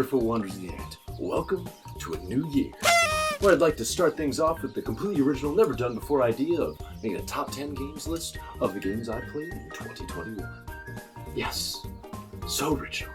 wonderful wonders of the internet. Welcome to a new year, where I'd like to start things off with the completely original, never done before idea of making a top 10 games list of the games I played in 2021. Yes, so original.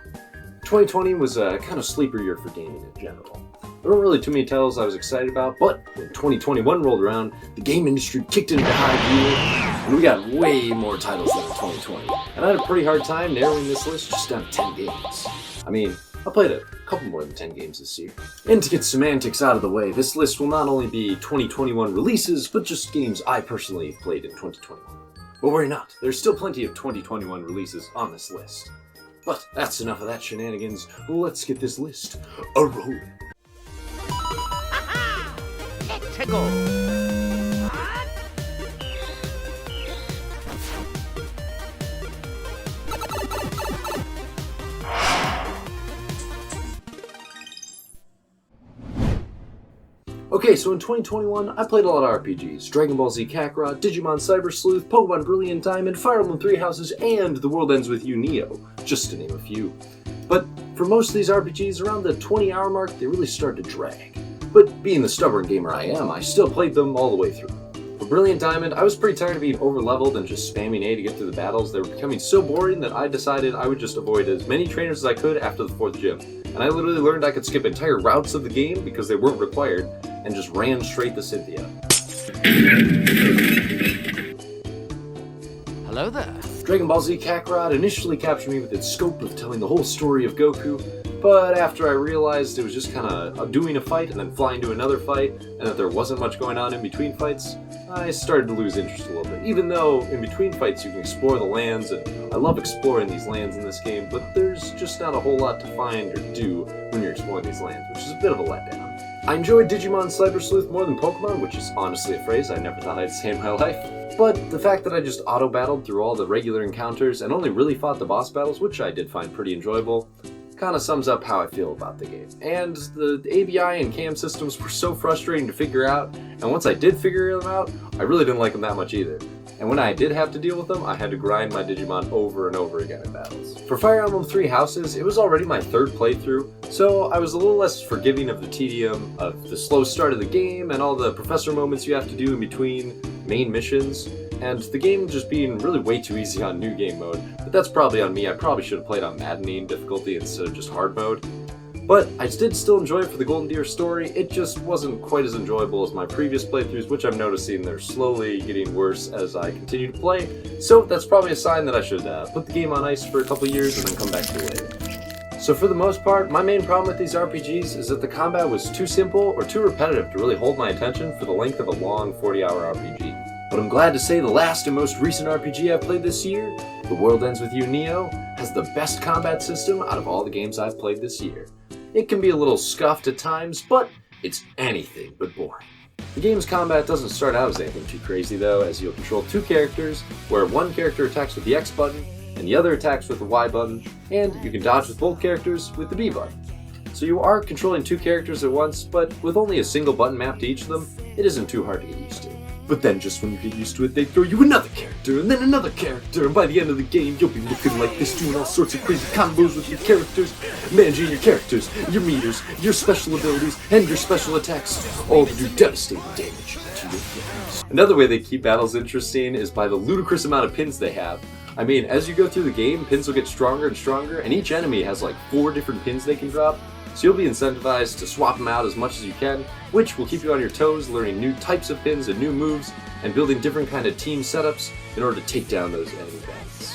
2020 was a kind of sleeper year for gaming in general. There weren't really too many titles I was excited about, but when 2021 rolled around, the game industry kicked into high gear, and we got way more titles than in 2020. And I had a pretty hard time narrowing this list just down to 10 games. I mean, I played a couple more than 10 games this year. And to get semantics out of the way, this list will not only be 2021 releases, but just games I personally played in 2021. But worry not, there's still plenty of 2021 releases on this list. But that's enough of that shenanigans, let's get this list a-rolling. Let's go! Okay, so in 2021, I played a lot of RPGs. Dragonball Z Kakarot, Digimon Cyber Sleuth, Pokemon Brilliant Diamond, Fire Emblem Three Houses, and The World Ends With You Neo, just to name a few. But for most of these RPGs, around the 20-hour mark, they really start to drag. But being the stubborn gamer I am, I still played them all the way through. For Brilliant Diamond, I was pretty tired of being over-leveled and just spamming A to get through the battles. They were becoming so boring that I decided I would just avoid as many trainers as I could after the 4th gym. And I literally learned I could skip entire routes of the game because they weren't required, and just ran straight to Cynthia. Hello there. Dragonball Z Kakarot initially captured me with its scope of telling the whole story of Goku, but after I realized it was just kind of doing a fight and then flying to another fight, and that there wasn't much going on in between fights, I started to lose interest a little bit. Even though in between fights you can explore the lands, and I love exploring these lands in this game, but there's just not a whole lot to find or do when you're exploring these lands, which is a bit of a letdown. I enjoyed Digimon Cyber Sleuth more than Pokemon, which is honestly a phrase I never thought I'd say in my life. But the fact that I just auto-battled through all the regular encounters and only really fought the boss battles, which I did find pretty enjoyable, kind of sums up how I feel about the game. And the ABI and cam systems were so frustrating to figure out, and once I did figure them out, I really didn't like them that much either. And when I did have to deal with them, I had to grind my Digimon over and over again in battles. For Fire Emblem Three Houses, it was already my 3rd playthrough, so I was a little less forgiving of the tedium of the slow start of the game and all the professor moments you have to do in between main missions, and the game just being really way too easy on new game mode. But that's probably on me. I probably should have played on maddening difficulty instead of just hard mode. But I did still enjoy it for the Golden Deer story. It just wasn't quite as enjoyable as my previous playthroughs, which I'm noticing they're slowly getting worse as I continue to play. So that's probably a sign that I should put the game on ice for a couple years and then come back to it later. So for the most part, my main problem with these RPGs is that the combat was too simple or too repetitive to really hold my attention for the length of a long 40-hour RPG. But I'm glad to say the last and most recent RPG I've played this year, The World Ends With You Neo, has the best combat system out of all the games I've played this year. It can be a little scuffed at times, but it's anything but boring. The game's combat doesn't start out as anything too crazy though, as you'll control 2 characters, where one character attacks with the X button, and the other attacks with the Y button, and you can dodge with both characters with the B button. So you are controlling 2 characters at once, but with only a single button mapped to each of them, it isn't too hard to get used to. But then just when you get used to it, they throw you another character, and then another character, and by the end of the game, you'll be looking like this, doing all sorts of crazy combos with your characters, managing your characters, your meters, your special abilities, and your special attacks, all to do devastating damage to your players. Another way they keep battles interesting is by the ludicrous amount of pins they have. I mean, as you go through the game, pins will get stronger and stronger, and each enemy has like 4 different pins they can drop, so you'll be incentivized to swap them out as much as you can, which will keep you on your toes, learning new types of pins and new moves, and building different kind of team setups in order to take down those enemy bandits.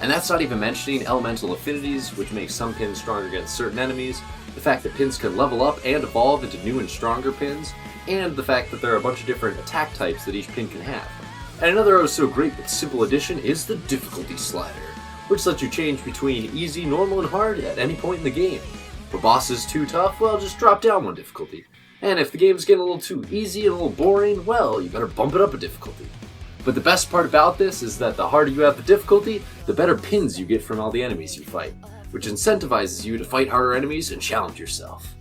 And that's not even mentioning elemental affinities, which make some pins stronger against certain enemies, the fact that pins can level up and evolve into new and stronger pins, and the fact that there are a bunch of different attack types that each pin can have. And another oh so great but simple addition is the difficulty slider, which lets you change between easy, normal, and hard at any point in the game. If a boss is too tough, well, just drop down one difficulty. And if the game's getting a little too easy and a little boring, well, you better bump it up a difficulty. But the best part about this is that the harder you have the difficulty, the better pins you get from all the enemies you fight, which incentivizes you to fight harder enemies and challenge yourself.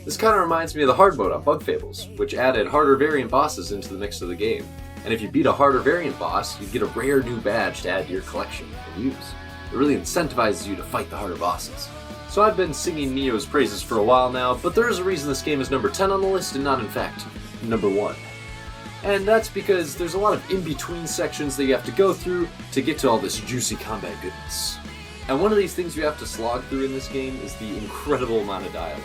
This kind of reminds me of the hard mode on Bug Fables, which added harder variant bosses into the mix of the game. And if you beat a harder variant boss, you get a rare new badge to add to your collection and use. It really incentivizes you to fight the harder bosses. So I've been singing Neo's praises for a while now, but there is a reason this game is number 10 on the list and not, in fact, number 1. And that's because there's a lot of in-between sections that you have to go through to get to all this juicy combat goodness. And one of these things you have to slog through in this game is the incredible amount of dialogue.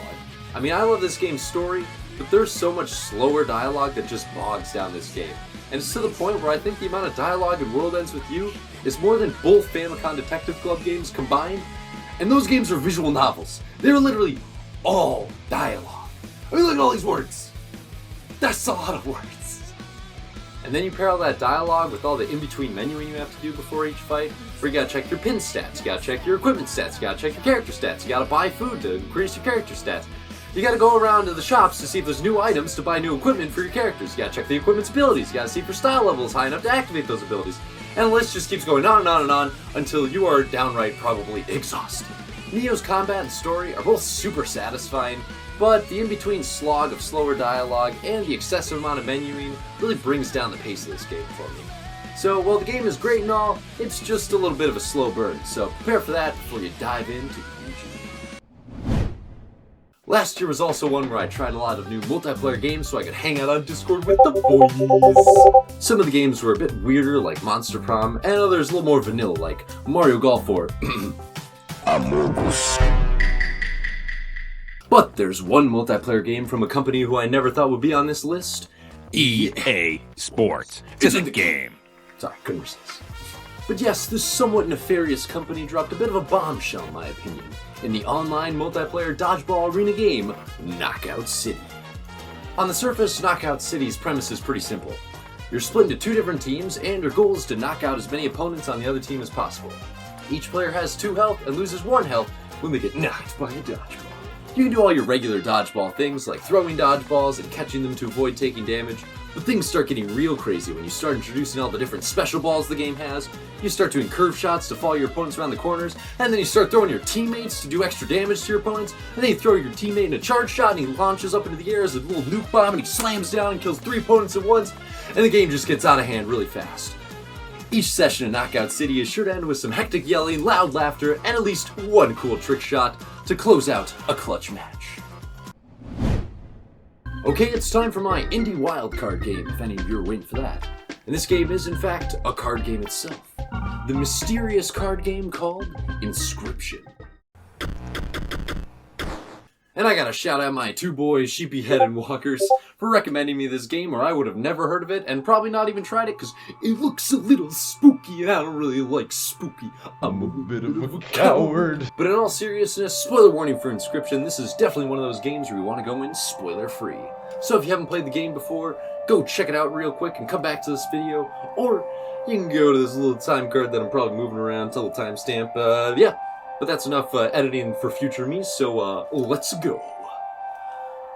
I mean, I love this game's story, but there's so much slower dialogue that just bogs down this game. And it's to the point where I think the amount of dialogue in World Ends With You is more than both Famicom Detective Club games combined. And those games are visual novels. They're literally all dialogue. I mean, look at all these words. That's a lot of words. And then you pair all that dialogue with all the in-between menuing you have to do before each fight, where you gotta check your pin stats, you gotta check your equipment stats, you gotta check your character stats, you gotta buy food to increase your character stats. You gotta go around to the shops to see if there's new items to buy new equipment for your characters. You gotta check the equipment's abilities, you gotta see if your style level is high enough to activate those abilities. And the list just keeps going on and on and on until you are downright probably exhausted. Neo's combat and story are both super satisfying, but the in-between slog of slower dialogue and the excessive amount of menuing really brings down the pace of this game for me. So while the game is great and all, it's just a little bit of a slow burn, so prepare for that before you dive into UG. Last year was also one where I tried a lot of new multiplayer games so I could hang out on Discord with the boys. Some of the games were a bit weirder, like Monster Prom, and others a little more vanilla, like Mario Golf or Amogus. But there's one multiplayer game from a company who I never thought would be on this list. EA Sports. It's a game. Sorry, couldn't resist. But yes, this somewhat nefarious company dropped a bit of a bombshell, in my opinion, in the online multiplayer dodgeball arena game, Knockout City. On the surface, Knockout City's premise is pretty simple. You're split into 2 different teams, and your goal is to knock out as many opponents on the other team as possible. Each player has 2 health and loses 1 health when they get knocked by a dodgeball. You can do all your regular dodgeball things, like throwing dodgeballs and catching them to avoid taking damage, but things start getting real crazy when you start introducing all the different special balls the game has. You start doing curve shots to follow your opponents around the corners, and then you start throwing your teammates to do extra damage to your opponents, and then you throw your teammate in a charge shot, and he launches up into the air as a little nuke bomb, and he slams down and kills 3 opponents at once, and the game just gets out of hand really fast. Each session in Knockout City is sure to end with some hectic yelling, loud laughter, and at least one cool trick shot to close out a clutch match. Okay, it's time for my indie wildcard game, if any of you are waiting for that. And this game is, in fact, a card game itself. The mysterious card game called Inscryption. And I gotta shout out my 2 boys, Sheepy Head and Walkers, for recommending me this game, or I would have never heard of it, and probably not even tried it, because it looks a little spooky, and I don't really like spooky. I'm a bit of a coward. But in all seriousness, spoiler warning for Inscryption, this is definitely one of those games where you want to go in spoiler-free. So if you haven't played the game before, go check it out real quick and come back to this video, or you can go to this little time card that I'm probably moving around till the timestamp. Yeah. But that's enough editing for future me, so let's go.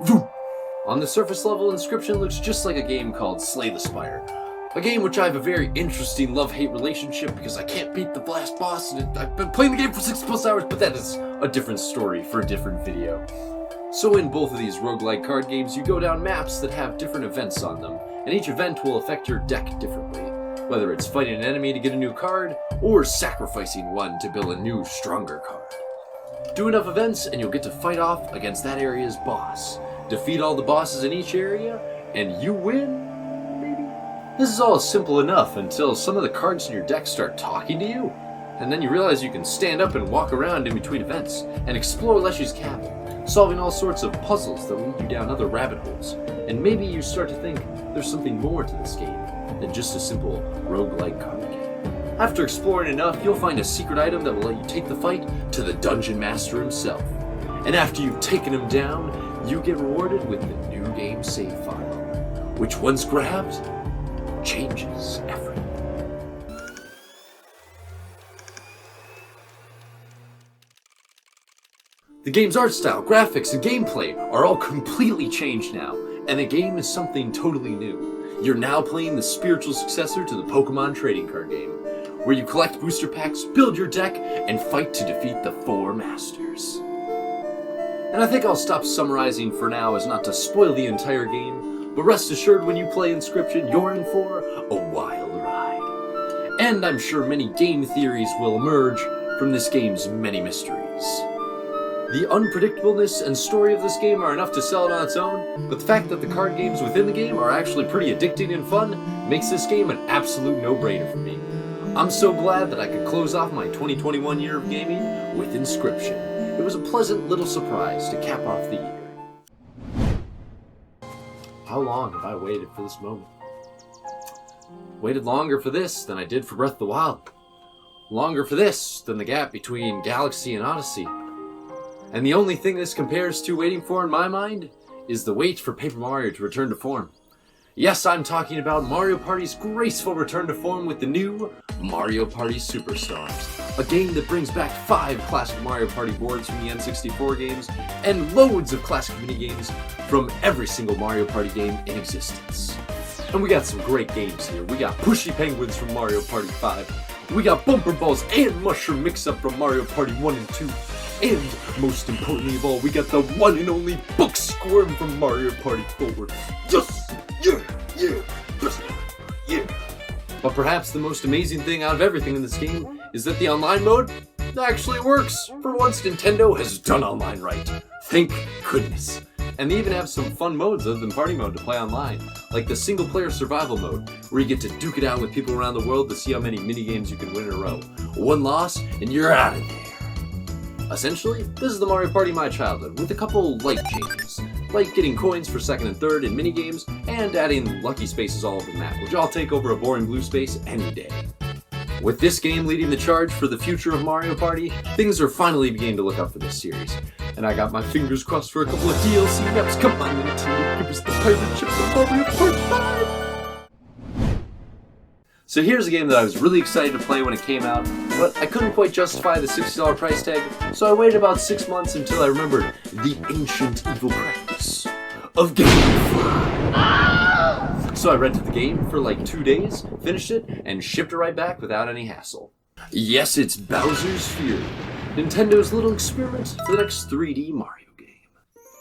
Vroom. On the surface level, Inscryption looks just like a game called Slay the Spire. A game which I have a very interesting love-hate relationship because I can't beat the last boss, and I've been playing the game for 6+ hours, but that is a different story for a different video. So in both of these roguelike card games, you go down maps that have different events on them, and each event will affect your deck differently. Whether it's fighting an enemy to get a new card, or sacrificing one to build a new, stronger card. Do enough events and you'll get to fight off against that area's boss. Defeat all the bosses in each area, and you win, maybe? This is all simple enough until some of the cards in your deck start talking to you, and then you realize you can stand up and walk around in between events, and explore Leshy's cabin, solving all sorts of puzzles that lead you down other rabbit holes, and maybe you start to think there's something more to this game than just a simple roguelike card game. After exploring enough, you'll find a secret item that will let you take the fight to the Dungeon Master himself. And after you've taken him down, you get rewarded with the new game save file, which once grabbed, changes everything. The game's art style, graphics, and gameplay are all completely changed now, and the game is something totally new. You're now playing the spiritual successor to the Pokemon trading card game, where you collect booster packs, build your deck, and fight to defeat the 4 masters. And I think I'll stop summarizing for now as not to spoil the entire game, but rest assured when you play Inscryption, you're in for a wild ride. And I'm sure many game theories will emerge from this game's many mysteries. The unpredictableness and story of this game are enough to sell it on its own, but the fact that the card games within the game are actually pretty addicting and fun makes this game an absolute no-brainer for me. I'm so glad that I could close off my 2021 year of gaming with Inscryption. It was a pleasant little surprise to cap off the year. How long have I waited for this moment? Waited longer for this than I did for Breath of the Wild. Longer for this than the gap between Galaxy and Odyssey. And the only thing this compares to waiting for in my mind is the wait for Paper Mario to return to form. Yes, I'm talking about Mario Party's graceful return to form with the new Mario Party Superstars, a game that brings back 5 classic Mario Party boards from the N64 games and loads of classic minigames from every single Mario Party game in existence. And we got some great games here. We got Pushy Penguins from Mario Party 5. We got Bumper Balls and Mushroom Mix-Up from Mario Party 1 and 2. And, most importantly of all, we got the one and only Book Squirm from Mario Party 4. Yes! Yeah! Yeah! Yes! Yeah! But perhaps the most amazing thing out of everything in this game is that the online mode actually works. For once, Nintendo has done online right. Thank goodness. And they even have some fun modes other than party mode to play online, like the single-player survival mode, where you get to duke it out with people around the world to see how many minigames you can win in a row. One loss, and you're out of there. Essentially, this is the Mario Party My Childhood, with a couple light changes, like getting coins for second and third in minigames, and adding lucky spaces all over the map, which I'll take over a boring blue space any day. With this game leading the charge for the future of Mario Party, things are finally beginning to look up for this series. And I got my fingers crossed for a couple of DLC maps. Come on, Nintendo, give us the pirate ship of Mario Party 5! So here's a game that I was really excited to play when it came out, but I couldn't quite justify the $60 price tag, so I waited about 6 months until I remembered the ancient evil practice of gamifying. So I rented the game for like 2 days, finished it, and shipped it right back without any hassle. Yes, it's Bowser's Fury, Nintendo's little experiment for the next 3D Mario game.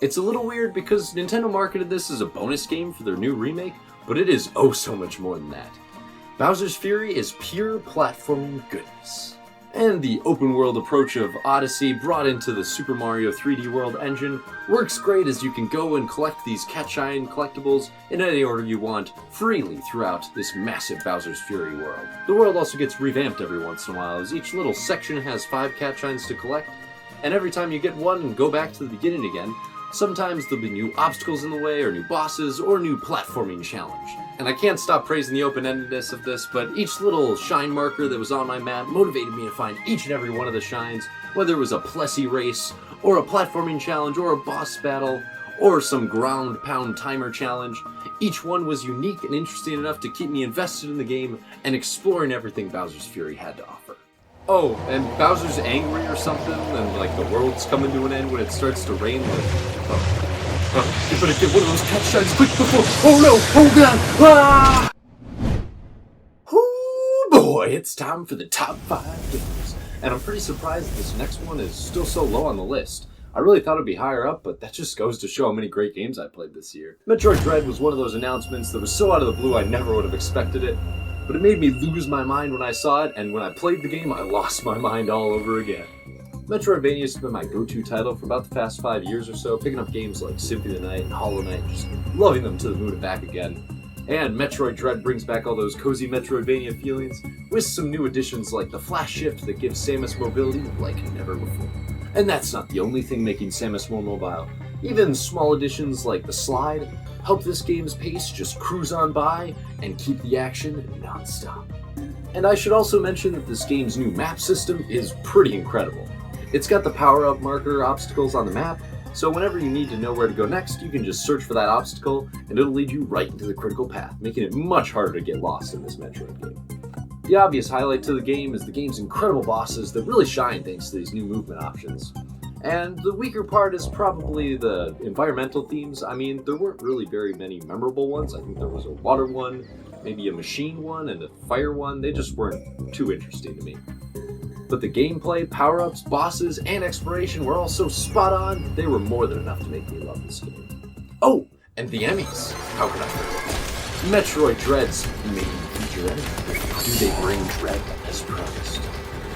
It's a little weird because Nintendo marketed this as a bonus game for their new remake, but it is oh so much more than that. Bowser's Fury is pure platforming goodness. And the open world approach of Odyssey brought into the Super Mario 3D World engine works great as you can go and collect these catch-shine collectibles in any order you want freely throughout this massive Bowser's Fury world. The world also gets revamped every once in a while as each little section has 5 catch-shines to collect, and every time you get one and go back to the beginning again, sometimes there'll be new obstacles in the way, or new bosses, or new platforming challenge. And I can't stop praising the open-endedness of this, but each little shine marker that was on my map motivated me to find each and every one of the shines, whether it was a Plessy race, or a platforming challenge, or a boss battle, or some ground pound timer challenge. Each one was unique and interesting enough to keep me invested in the game and exploring everything Bowser's Fury had to offer. Oh, and Bowser's angry or something, and like the world's coming to an end when it starts to rain. You better get one of those catch shines quick before. Oh no! Oh god! Ah! Oh boy! It's time for the top 5 games, and I'm pretty surprised that this next one is still so low on the list. I really thought it'd be higher up, but that just goes to show how many great games I played this year. Metroid Dread was one of those announcements that was so out of the blue I never would have expected it. But it made me lose my mind when I saw it, and when I played the game, I lost my mind all over again. Metroidvania has been my go-to title for about the past 5 years or so, picking up games like Symphony of the Night and Hollow Knight, just loving them to the moon and back again. And Metroid Dread brings back all those cozy Metroidvania feelings, with some new additions like the Flash Shift that gives Samus mobility like never before. And that's not the only thing making Samus more mobile. Even small additions like the Slide help this game's pace just cruise on by and keep the action non-stop. And I should also mention that this game's new map system is pretty incredible. It's got the power-up marker obstacles on the map, so whenever you need to know where to go next, you can just search for that obstacle and it'll lead you right into the critical path, making it much harder to get lost in this Metroid game. The obvious highlight to the game is the game's incredible bosses that really shine thanks to these new movement options. And the weaker part is probably the environmental themes. I mean, there weren't really very many memorable ones. I think there was a water one, maybe a machine one, and a fire one. They just weren't too interesting to me. But the gameplay, power-ups, bosses, and exploration were all so spot on that they were more than enough to make me love this game. Oh, and the Emmys. How could I forget? Metroid Dread's main feature Emmy. Do they bring Dread as promised?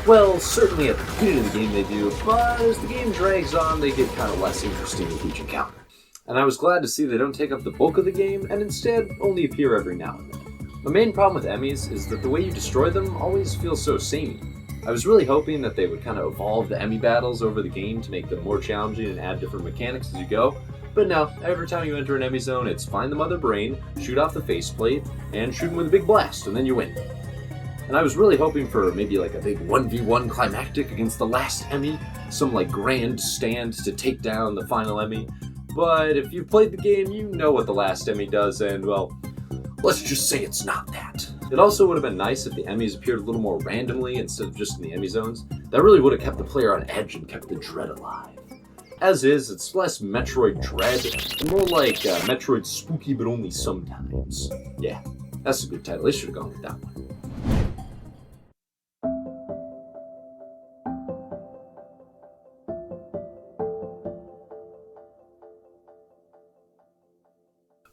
Well, certainly at the beginning of the game they do, but as the game drags on, they get kind of less interesting with each encounter. And I was glad to see they don't take up the bulk of the game, and instead only appear every now and then. My main problem with Emmys is that the way you destroy them always feels so samey. I was really hoping that they would kind of evolve the Emmy battles over the game to make them more challenging and add different mechanics as you go, but no, every time you enter an Emmy zone, it's find the mother brain, shoot off the faceplate, and shoot him with a big blast, and then you win. And I was really hoping for maybe like a big 1v1 climactic against the last Emmy, some like grand stand to take down the final Emmy, but if you've played the game, you know what the last Emmy does, and well, let's just say it's not that. It also would have been nice if the Emmys appeared a little more randomly instead of just in the Emmy zones. That really would have kept the player on edge and kept the dread alive. As is, it's less Metroid Dread, and more like Metroid Spooky but only sometimes. Yeah, that's a good title. They should have gone with that one.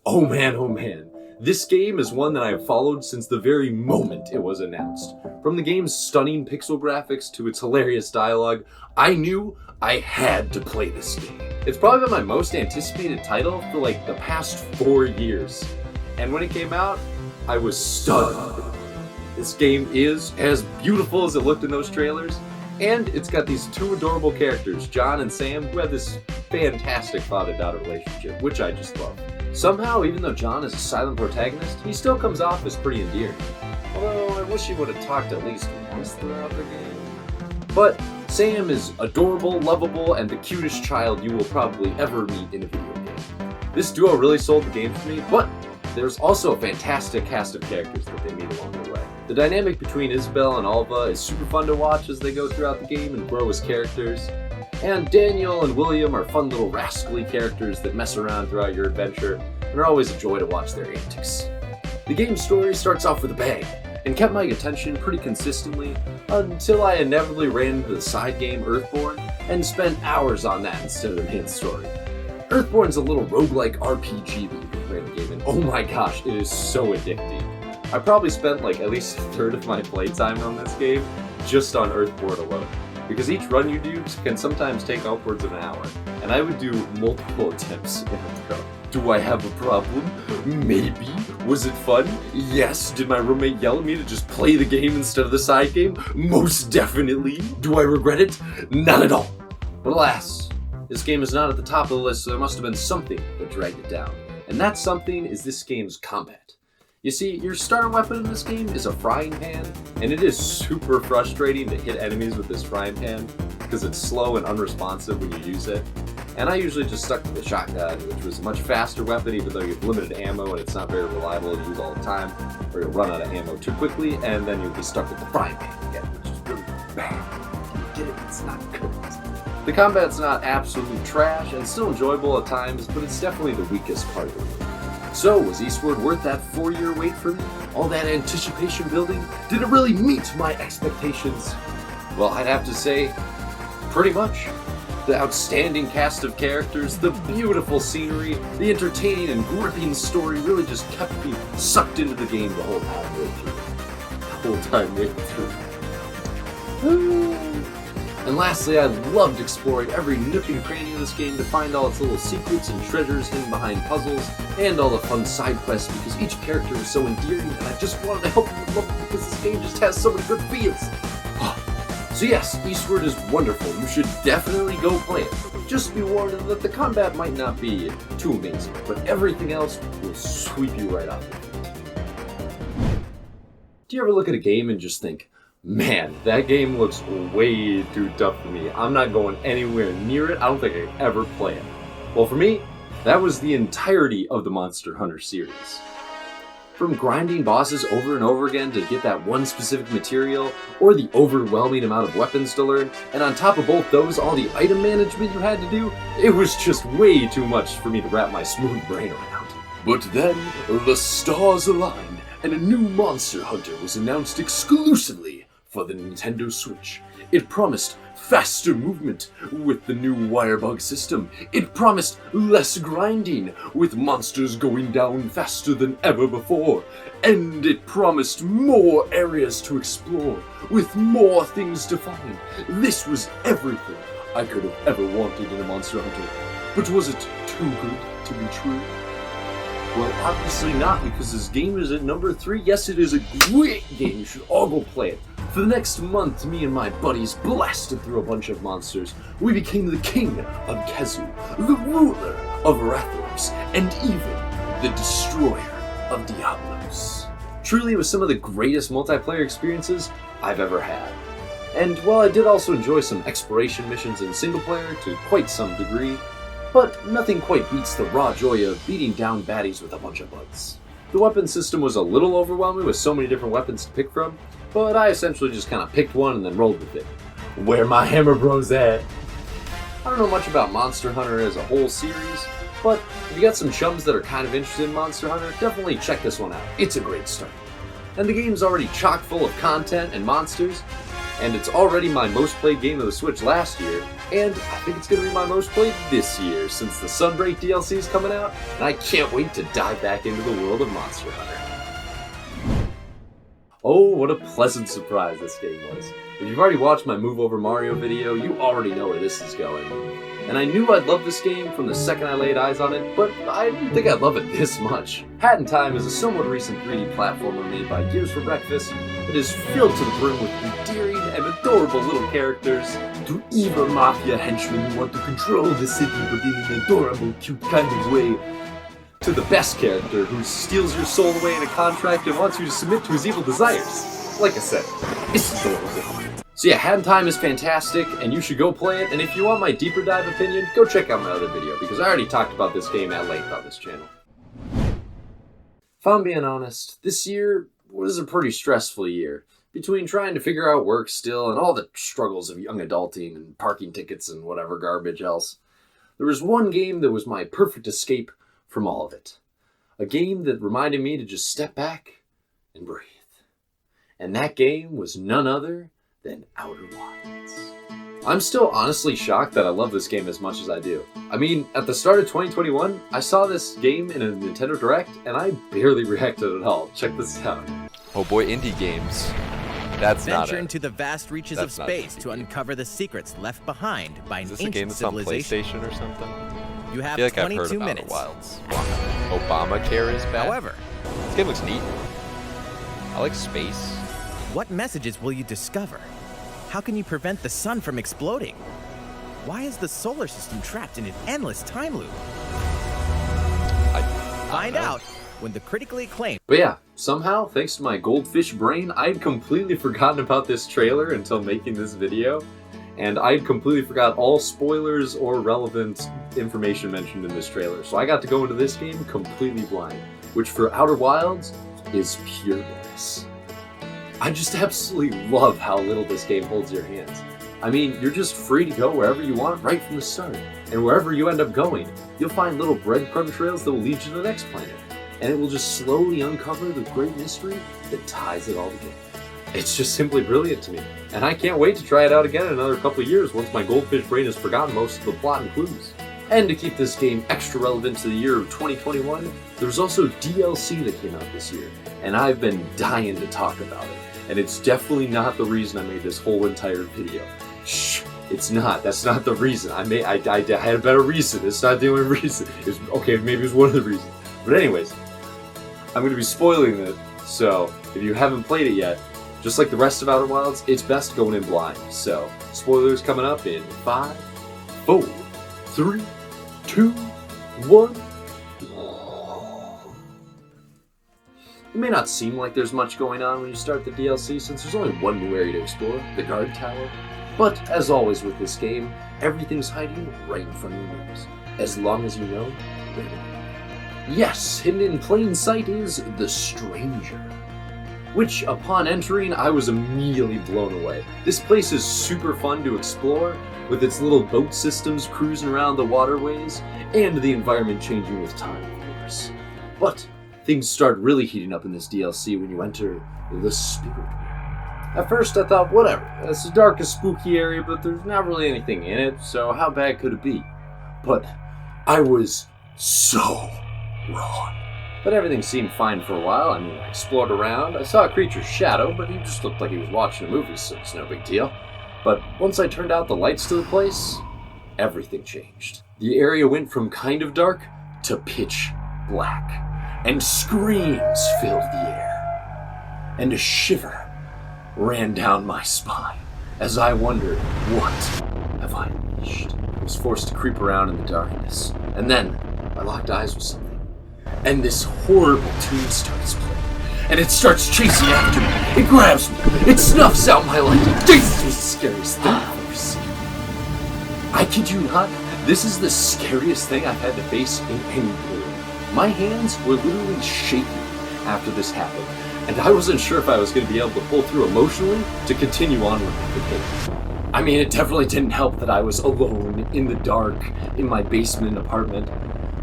Oh man. This game is one that I have followed since the very moment it was announced. From the game's stunning pixel graphics to its hilarious dialogue, I knew I had to play this game. It's probably been my most anticipated title for like the past 4 years. And when it came out, I was stunned. This game is as beautiful as it looked in those trailers, and it's got these two adorable characters, John and Sam, who have this fantastic father-daughter relationship, which I just love. Somehow, even though John is a silent protagonist, he still comes off as pretty endearing. Although, I wish he would have talked at least once throughout the game. But Sam is adorable, lovable, and the cutest child you will probably ever meet in a video game. This duo really sold the game for me, but there's also a fantastic cast of characters that they meet along the way. The dynamic between Isabelle and Alva is super fun to watch as they go throughout the game and grow as characters. And Daniel and William are fun little rascally characters that mess around throughout your adventure, and are always a joy to watch their antics. The game's story starts off with a bang, and kept my attention pretty consistently until I inevitably ran into the side game Earthborn, and spent hours on that instead of the main story. Earthborn's a little roguelike RPG that you can play in the game, and oh my gosh, it is so addicting. I probably spent like at least a third of my playtime on this game just on Earthborn alone. Because each run you do can sometimes take upwards of an hour, and I would do multiple attempts in a row. Do I have a problem? Maybe. Was it fun? Yes. Did my roommate yell at me to just play the game instead of the side game? Most definitely. Do I regret it? Not at all. But alas, this game is not at the top of the list, so there must have been something that dragged it down. And that something is this game's combat. You see, your starter weapon in this game is a frying pan, and it is super frustrating to hit enemies with this frying pan, because it's slow and unresponsive when you use it. And I usually just stuck to the shotgun, which was a much faster weapon, even though you have limited ammo and it's not very reliable to use all the time, or you'll run out of ammo too quickly, and then you'll be stuck with the frying pan again, which is really bad. You get it? It's not good. The combat's not absolute trash, and still enjoyable at times, but it's definitely the weakest part of it. So, was Eastward worth that 4-year wait for me? All that anticipation building? Did it really meet my expectations? Well, I'd have to say, pretty much. The outstanding cast of characters, the beautiful scenery, the entertaining and gripping story really just kept me sucked into the game the whole time way through. And lastly, I loved exploring every nook and cranny of this game to find all its little secrets and treasures hidden behind puzzles, and all the fun side quests because each character was so endearing and I just wanted to help them love them because this game just has so many good feels. So yes, Eastward is wonderful. You should definitely go play it. Just be warned that the combat might not be too amazing, but everything else will sweep you right off. Do you ever look at a game and just think, man, that game looks way too tough for me. I'm not going anywhere near it. I don't think I could ever play it. Well, for me, that was the entirety of the Monster Hunter series. From grinding bosses over and over again to get that one specific material, or the overwhelming amount of weapons to learn, and on top of both those, all the item management you had to do, it was just way too much for me to wrap my smooth brain around. But then, the stars aligned, and a new Monster Hunter was announced exclusively for the Nintendo Switch. It promised faster movement with the new wirebug system. It promised less grinding, with monsters going down faster than ever before. And it promised more areas to explore, with more things to find. This was everything I could have ever wanted in a Monster Hunter. But was it too good to be true? Well, obviously not, because this game is at number 3. Yes, it is a great game. You should all go play it. For the next month, me and my buddies blasted through a bunch of monsters. We became the king of Kezu, the ruler of Rathalos, and even the destroyer of Diablos. Truly, it was some of the greatest multiplayer experiences I've ever had. And while I did also enjoy some exploration missions in single player to quite some degree, but nothing quite beats the raw joy of beating down baddies with a bunch of bugs. The weapon system was a little overwhelming with so many different weapons to pick from, but I essentially just kind of picked one and then rolled with it. Where my hammer bros at? I don't know much about Monster Hunter as a whole series, but if you got some chums that are kind of interested in Monster Hunter, definitely check this one out. It's a great start. And the game's already chock full of content and monsters, and it's already my most played game of the Switch last year, and I think it's going to be my most played this year since the Sunbreak DLC is coming out, and I can't wait to dive back into the world of Monster Hunter. Oh, what a pleasant surprise this game was. If you've already watched my Move Over Mario video, you already know where this is going. And I knew I'd love this game from the second I laid eyes on it, but I didn't think I'd love it this much. Hat in Time is a somewhat recent 3D platformer made by Gears for Breakfast. It is filled to the brim with endearing and adorable little characters, to evil mafia henchmen who want to control the city but in an adorable, cute kind of way, to the best character who steals your soul away in a contract and wants you to submit to his evil desires. Like I said, it's adorable. So yeah, Hat in Time is fantastic, and you should go play it, and if you want my deeper dive opinion, go check out my other video, because I already talked about this game at length on this channel. If I'm being honest, this year was a pretty stressful year. Between trying to figure out work still, and all the struggles of young adulting, and parking tickets, and whatever garbage else, there was one game that was my perfect escape from all of it. A game that reminded me to just step back and breathe. And that game was none other than Outer Wilds. I'm still honestly shocked that I love this game as much as I do. I mean, at the start of 2021, I saw this game in a Nintendo Direct, and I barely reacted at all. Check this out. Oh boy, indie games. That's not it. Venture into the vast reaches of space to uncover the secrets left behind by an ancient civilization. Is this a game that's on PlayStation or something? You have I feel like 22 I've heard minutes. of Outer Wilds. Obamacare is bad. However, this game looks neat. I like space. what messages will you discover? How can you prevent the sun from exploding? Why is the solar system trapped in an endless time loop? Find out when the critically acclaimed. But yeah, somehow, thanks to my goldfish brain, I'd completely forgotten about this trailer until making this video. And I'd completely forgot all spoilers or relevant information mentioned in this trailer. So I got to go into this game completely blind, which for Outer Wilds is pure bliss. I just absolutely love how little this game holds your hands. I mean, you're just free to go wherever you want right from the start. And wherever you end up going, you'll find little breadcrumb trails that will lead you to the next planet. And it will just slowly uncover the great mystery that ties it all together. It's just simply brilliant to me. And I can't wait to try it out again in another couple of years once my goldfish brain has forgotten most of the plot and clues. And to keep this game extra relevant to the year of 2021, there's also DLC that came out this year. And I've been dying to talk about it. And it's definitely not the reason I made this whole entire video. Shh, it's not. That's not the reason. I had a better reason. It's not the only reason. Okay, maybe it's one of the reasons. But anyways, I'm going to be spoiling it. So if you haven't played it yet, just like the rest of Outer Wilds, it's best going in blind. So spoilers coming up in 5, 4, 3, 2, 1. It may not seem like there's much going on when you start the DLC, since there's only one new area to explore, the guard tower. But as always with this game, everything's hiding right in front of your nose, as long as you know where to go. Yes, hidden in plain sight is the Stranger, which upon entering, I was immediately blown away. This place is super fun to explore, with its little boat systems cruising around the waterways, and the environment changing with time, of course. But things start really heating up in this DLC when you enter the Spirit World. At first I thought, whatever, it's a dark and spooky area, but there's not really anything in it, so how bad could it be? But I was so wrong. But everything seemed fine for a while. I mean, I explored around. I saw a creature's shadow, but he just looked like he was watching a movie, so it's no big deal. But once I turned out the lights to the place, everything changed. The area went from kind of dark to pitch black, and screams filled the air. And a shiver ran down my spine as I wondered, what have I unleashed? I was forced to creep around in the darkness, and then I locked eyes with something. And this horrible tune starts playing, and it starts chasing after me. It grabs me. It snuffs out my light. This was the scariest thing I've ever seen. I kid you not, this is the scariest thing I've had to face in any game. My hands were literally shaking after this happened, and I wasn't sure if I was going to be able to pull through emotionally to continue on with the game. I mean, it definitely didn't help that I was alone in the dark in my basement apartment.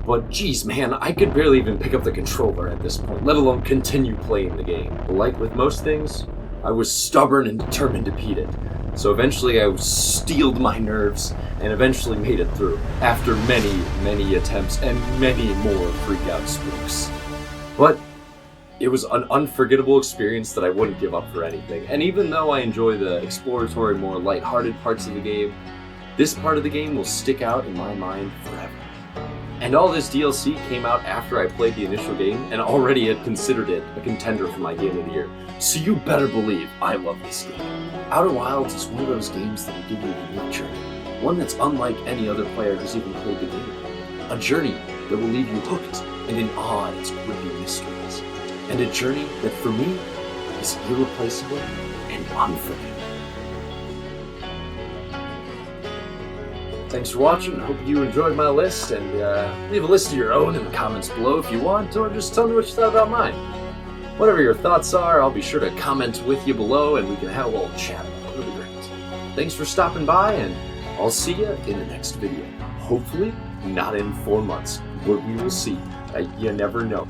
But geez, man, I could barely even pick up the controller at this point, let alone continue playing the game. But like with most things, I was stubborn and determined to beat it. So eventually I steeled my nerves and eventually made it through, after many, many attempts and many more freak-out spooks. But it was an unforgettable experience that I wouldn't give up for anything. And even though I enjoy the exploratory, more lighthearted parts of the game, this part of the game will stick out in my mind forever. And all this DLC came out after I played the initial game and already had considered it a contender for my Game of the Year. So you better believe I love this game. Outer Wilds is one of those games that will give you a unique journey. One that's unlike any other player who's even played the game. A journey that will leave you hooked and in awe at its gripping mysteries. And a journey that for me is irreplaceable and unforgettable. Thanks for watching. I hope you enjoyed my list, and leave a list of your own in the comments below if you want, or just tell me what you thought about mine. Whatever your thoughts are, I'll be sure to comment with you below, and we can have a little chat about it. It'll be great. Thanks for stopping by, and I'll see you in the next video. Hopefully, not in 4 months, but we will see. You never know.